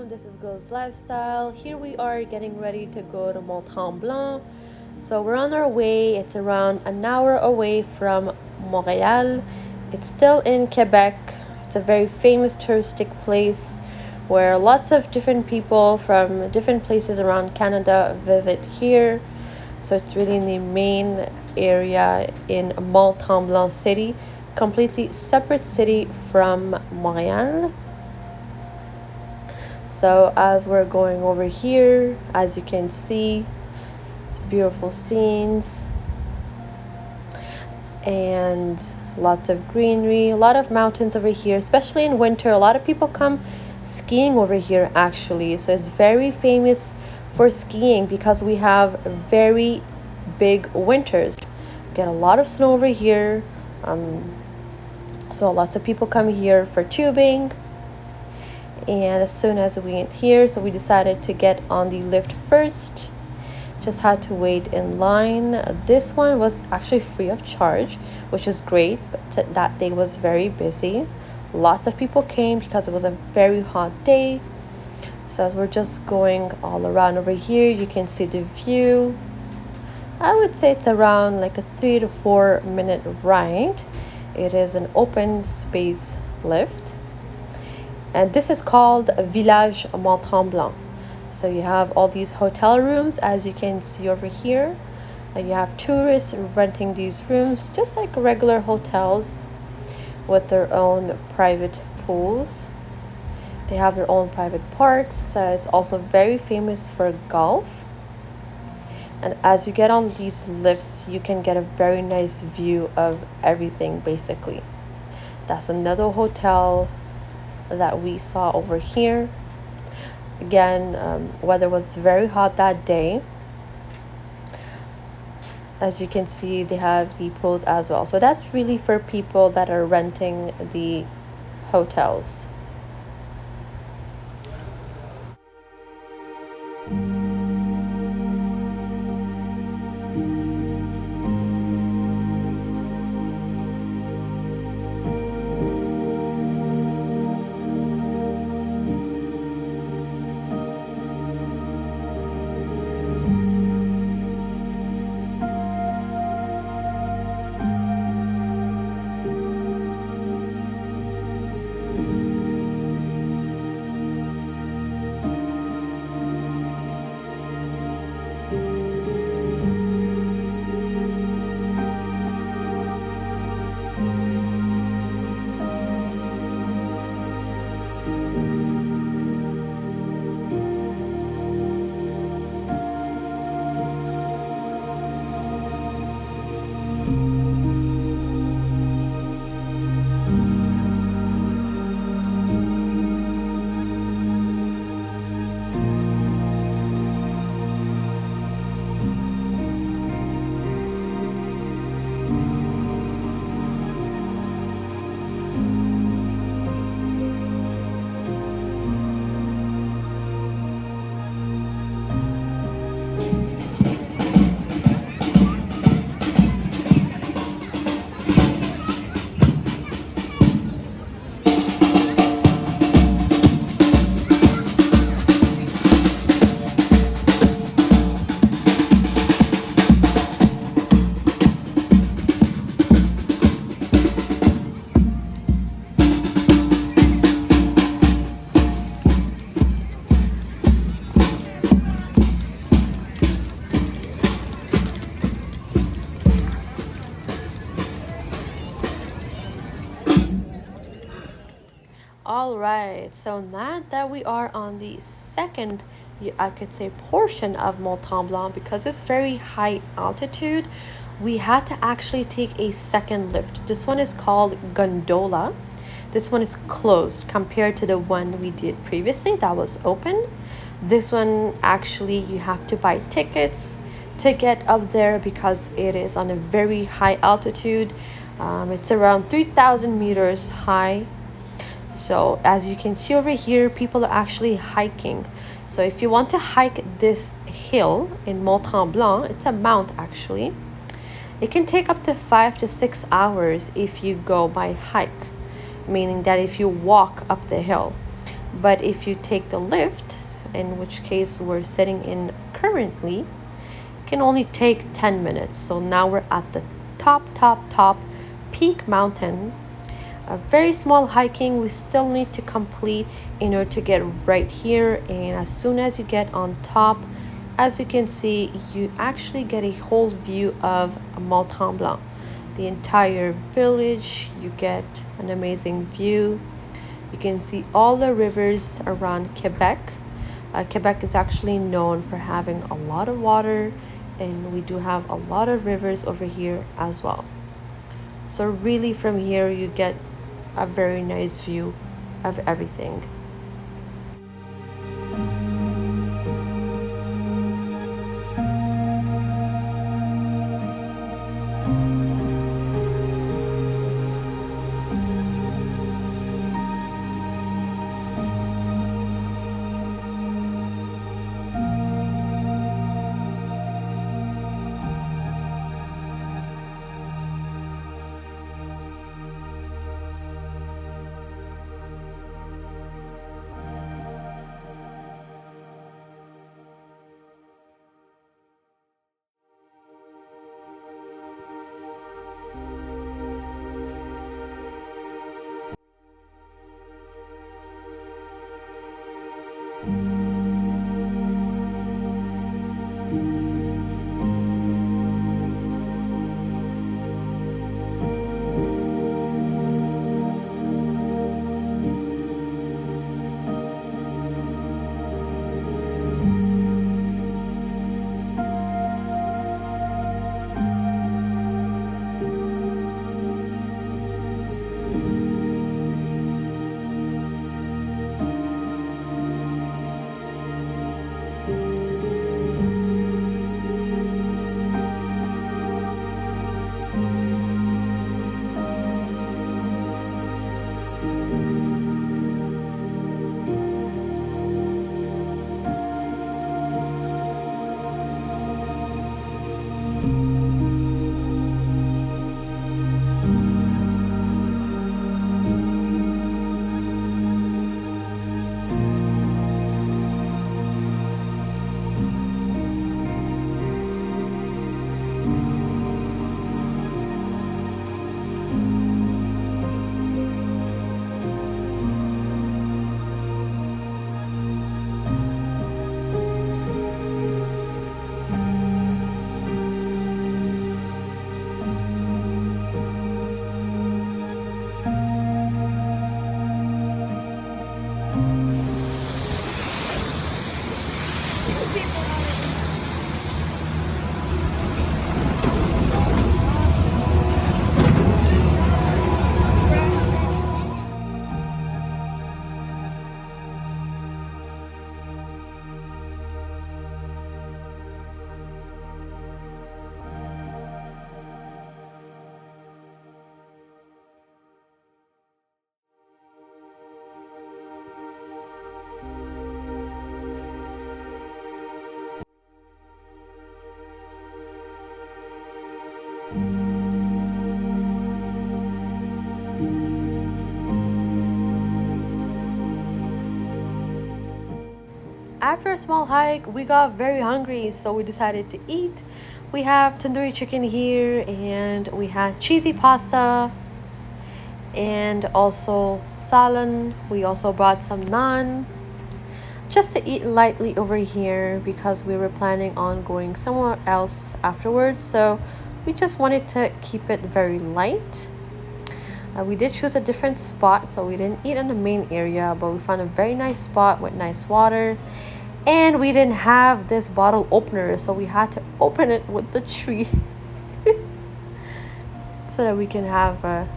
this is Go's Lifestyle. Here we are getting ready to go to Mont-Tremblant. So we're on our way. It's around an hour away from Montreal. It's still in Quebec. It's a very famous touristic place where lots of different people from different places around Canada visit here. So it's really in the main area in Mont-Tremblant city, completely separate city from Montreal. So as we're going over here, as you can see, it's beautiful scenes and lots of greenery, a lot of mountains over here, especially in winter. A lot of people come skiing over here actually. So it's very famous for skiing because we have very big winters. We get a lot of snow over here. So lots of people come here for tubing. And as soon as we get here, so we decided to get on the lift first. Just had to wait in line. This one was actually free of charge, which is great, but that day was very busy. Lots of people came because it was a very hot day. So as we're just going all around over here, you can see the view. I would say it's around like a 3 to 4 minute ride. It is an open space lift. And this is called Village Mont-Tremblant. So you have all these hotel rooms, as you can see over here. And you have tourists renting these rooms, just like regular hotels, with their own private pools. They have their own private parks. It's also very famous for golf. And as you get on these lifts, you can get a very nice view of everything, basically. That's another hotel that we saw over here. Again, weather was very hot that day. As you can see, they have the pools as well. So that's really for people that are renting the hotels. All right, so now that we are on the second, I could say, portion of Mont-Tremblant, because it's very high altitude, we had to actually take a second lift. This one is called gondola. This one is closed compared to the one we did previously that was open. This one, actually, you have to buy tickets to get up there because it is on a very high altitude. It's around 3,000 meters high. So as you can see over here, people are actually hiking. So if you want to hike this hill in Mont-Tremblant, it's a mount actually. It can take up to 5 to 6 hours if you go by hike, meaning that if you walk up the hill. But if you take the lift, in which case we're sitting in currently, can only take 10 minutes. So now we're at the top peak mountain. A very small hiking we still need to complete in order to get right here. And as soon as you get on top, as you can see, you actually get a whole view of Mont-Tremblant, the entire village. You get an amazing view. You can see all the rivers around Quebec. Quebec is actually known for having a lot of water, and we do have a lot of rivers over here as well. So really from here you get a very nice view of everything. After a small hike, we got very hungry, so we decided to eat. We have tandoori chicken here, and we had cheesy pasta, and also salad. We also brought some naan just to eat lightly over here because we were planning on going somewhere else afterwards. So we just wanted to keep it very light. We did choose a different spot, so we didn't eat in the main area, but we found a very nice spot with nice water. And we didn't have this bottle opener, so we had to open it with the tree so that we can have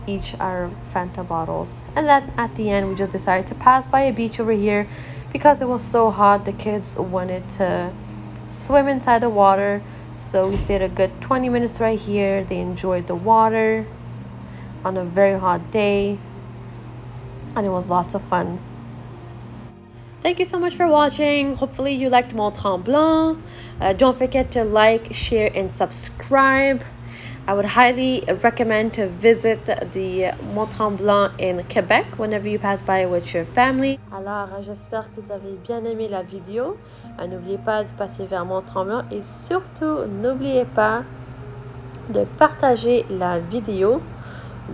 each our Fanta bottles. And then at the end, we just decided to pass by a beach over here because it was so hot. The kids wanted to swim inside the water, so we stayed a good 20 minutes right here. They enjoyed the water on a very hot day, and it was lots of fun. Thank you so much for watching. Hopefully you liked Mont-Tremblant. Don't forget to like, share, and subscribe. I would highly recommend to visit the Mont-Tremblant in Quebec whenever you pass by with your family. Alors, j'espère que vous avez bien aimé la vidéo. N'oubliez pas de passer vers Mont-Tremblant et surtout, n'oubliez pas de partager la vidéo.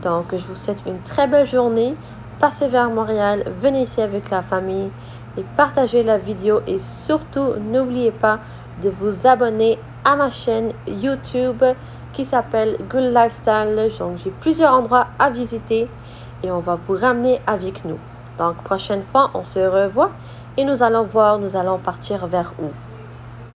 Donc, je vous souhaite une très belle journée. Passez vers Montréal, venez ici avec la famille et partagez la vidéo. Et surtout, n'oubliez pas de vous abonner à ma chaîne YouTube qui s'appelle Good Lifestyle. Donc, j'ai plusieurs endroits à visiter et on va vous ramener avec nous. Donc, prochaine fois, on se revoit et nous allons voir, nous allons partir vers où.